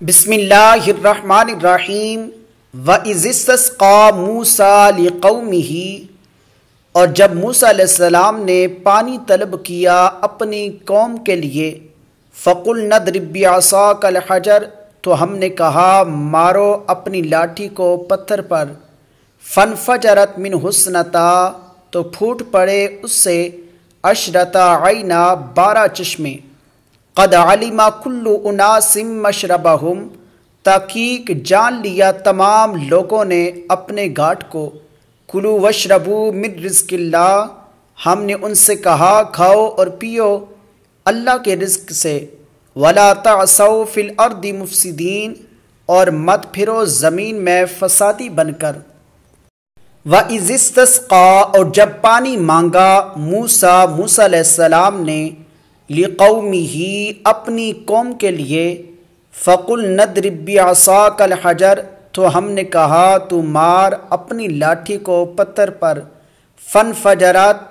بسم اللہ الرحمن الرحیم وَإِذِ اسْتَسْقَىٰ مُوسَىٰ لِقَوْمِهِ، اور جب موسیٰ علیہ السلام نے پانی طلب کیا اپنی قوم کے لیے، فَقُلْنَا اضْرِب بِّعَصَاكَ الْحَجَرَ، تو ہم نے کہا مارو اپنی لاٹھی کو پتھر پر، فَانْفَجَرَتْ مِنْهُ اثْنَتَا، تو پھوٹ پڑے اس سے عشرتا عینا 12 چشمے، قد علم کل اناس مشربہم، تحقیق جان لیا تمام لوگوں نے اپنے گھاٹ کو، کلو وشربو من رزق اللہ، ہم نے ان سے کہا کھاؤ اور پیو اللہ کے رزق سے، ولا تعثوا فی الارض مفسدین، اور مت پھرو زمین میں فسادی بن کر۔ وَإِذِ اسْتَسْقَىٰ، اور جب پانی مانگا موسیٰ علیہ السلام نے، لِقَوْمِهِ، اپنی قوم کے لیے، فَقُلْنَا اضْرِب بِّعَصَاكَ الْحَجَرَ، تو ہم نے کہا تو مار اپنی لاٹھی کو پتھر پر، فَانْفَجَرَتْ،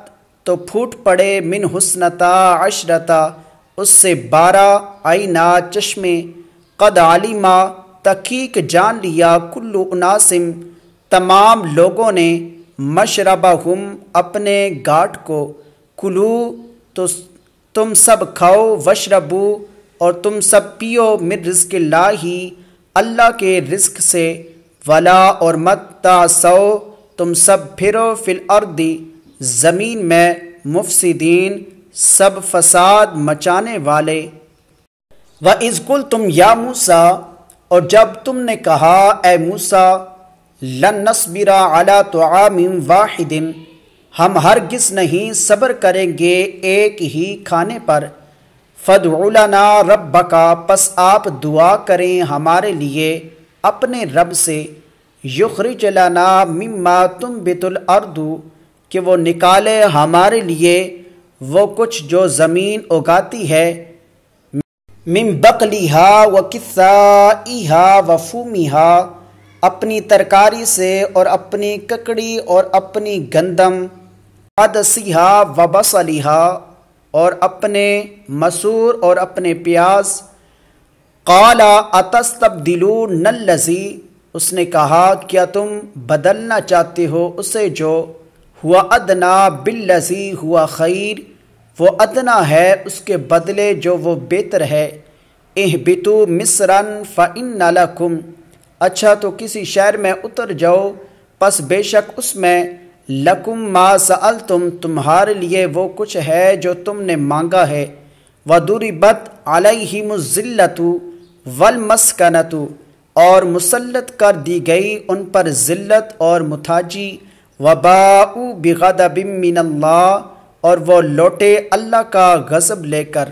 تو پھوٹ پڑے مِنْهُ اثْنَتَا عَشْرَةَ، اس سے 12 عینا چشمے، قد علم، تحقیق جان لیا کل اناس، تمام لوگوں نے، مشربہم، اپنے گھاٹ کو، کلو، تو تم سب کھاؤ، وشربو، اور تم سب پیو، من رزق اللہ، اللہ کے رزق سے، ولا، اور مت تعثوا، تم سب پھرو، فی الارض، زمین میں، مفسدین، سب فساد مچانے والے۔ وَإِذْ قُلْتُمْ یا موسیٰ، اور جب تم نے کہا اے موسیٰ، لن نصبر علی طعام واحد، ہم ہرگز نہیں صبر کریں گے ایک ہی کھانے پر، فادع لنا ربک، پس آپ دعا کریں ہمارے لیے اپنے رب سے، یخرج لنا مما تنبت الارض، کہ وہ نکالے ہمارے لیے وہ کچھ جو زمین اگاتی ہے، من بقلھا وکثائھا وفومھا، اپنی ترکاری سے اور اپنی ککڑی اور اپنی گندم، عدسیھا وبصلیھا، اور اپنے مسور اور اپنے پیاز، قال اتستبدلون الذی، اس نے کہا کیا تم بدلنا چاہتے ہو اسے جو ہوا ادنا بالذی ہوا خیر، وہ ادنا ہے اس کے بدلے جو وہ بہتر ہے، اہبطوا مصرا فإن لکم، اچھا تو کسی شہر میں اتر جاؤ، پس بے شک اس میں، لکم ما سألتم، تمہارے لیے وہ کچھ ہے جو تم نے مانگا ہے، وضربت علیہم الذلۃ والمسکنۃ، اور مسلط کر دی گئی ان پر ذلت اور محتاجی، وباءوا بغضب من اللہ، اور وہ لوٹے اللہ کا غضب لے کر۔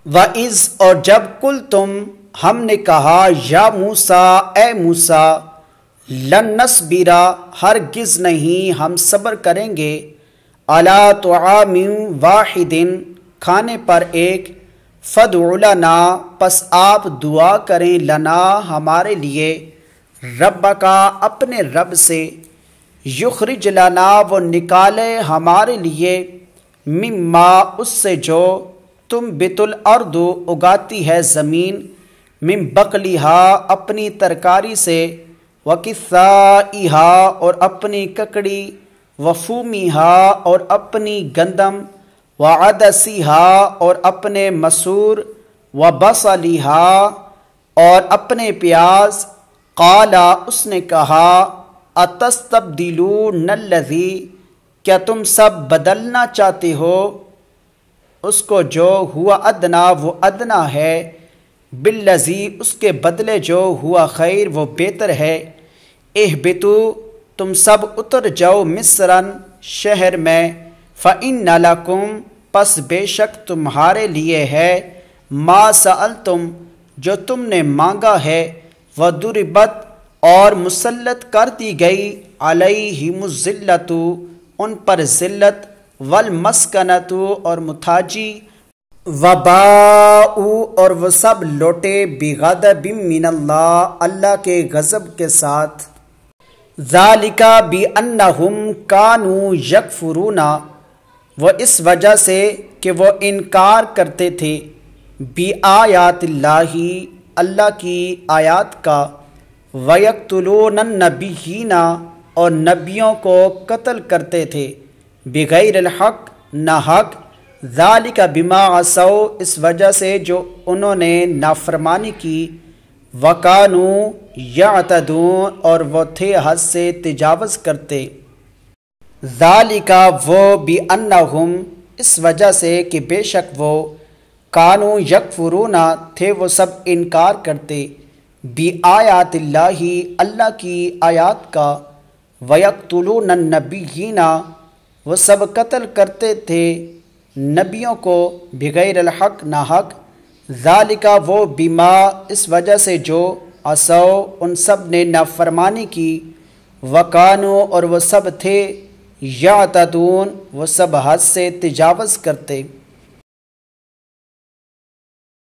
وَإِذْ، اور جب قلتم، ہم نے کہا یا موسیٰ اے موسیٰ، لن نصبر، ہرگز نہیں ہم صبر کریں گے، علی طعام واحد، کھانے پر ایک، فادع لنا، پس آپ دعا کریں، لنا، ہمارے لیے، ربک، اپنے رب سے، یخرج لنا، وہ نکالے ہمارے لیے، مما، اس سے جو، تنبت الارض، اگاتی ہے زمین، من بقلھا، اپنی ترکاری سے، وکثائھا، اور اپنی ککڑی، وفومھا، اور اپنی گندم، وعدسیھا، اور اپنے مسور، وبصلیھا، اور اپنے پیاز، قال، اس نے کہا، اتستبدلون الذی، کیا تم سب بدلنا چاہتے ہو اس کو جو ہوا ادنا، وہ ادنا ہے، بالذی، اس کے بدلے جو ہوا خیر، وہ بہتر ہے، اہبطوا، تم سب اتر جاؤ، مصرا، شہر میں، فإن لکم، پس بے شک تمہارے لیے ہے، ما سألتم، جو تم نے مانگا ہے، وضربت، اور مسلط کر دی گئی، علیہم الذلۃ، ان پر ذلت، والمسکنۃ، اور محتاجی، وباءوا، اور وہ سب لوٹے، بغضب من اللہ، اللہ کے غضب کے ساتھ، ذالک بأنہم کانوا یکفرون، وہ اس وجہ سے کہ وہ انکار کرتے تھے، بآیات اللہ، اللہ کی آیات کا، وَيَقْتُلُونَ النَّبِيِّينَ اور نبیوں کو قتل کرتے تھے، بغیر الحق نہ حق، ذَلِكَ بِمَا عَصَوْا اس وجہ سے جو انہوں نے نافرمانی کی، وَكَانُوا يَعْتَدُونَ اور وہ تھے حد سے تجاوز کرتے، ذَلِكَ وہ بِأَنَّهُمْ اس وجہ سے کہ بے شک وہ، کانوا یکفرون تھے وہ سب انکار کرتے، بِآیاتِ اللہ اللہ کی آیات کا، وَيَقْتُلُونَ النَّبِيِّينَ وہ سب قتل کرتے تھے نبیوں کو، بغیر الحق نہ حق، ذالک وہ بما اس وجہ سے جو، عصوا ان سب نے نافرمانی کی، وکانوا اور وہ سب تھے، یعتدون وہ سب حد سے تجاوز کرتے۔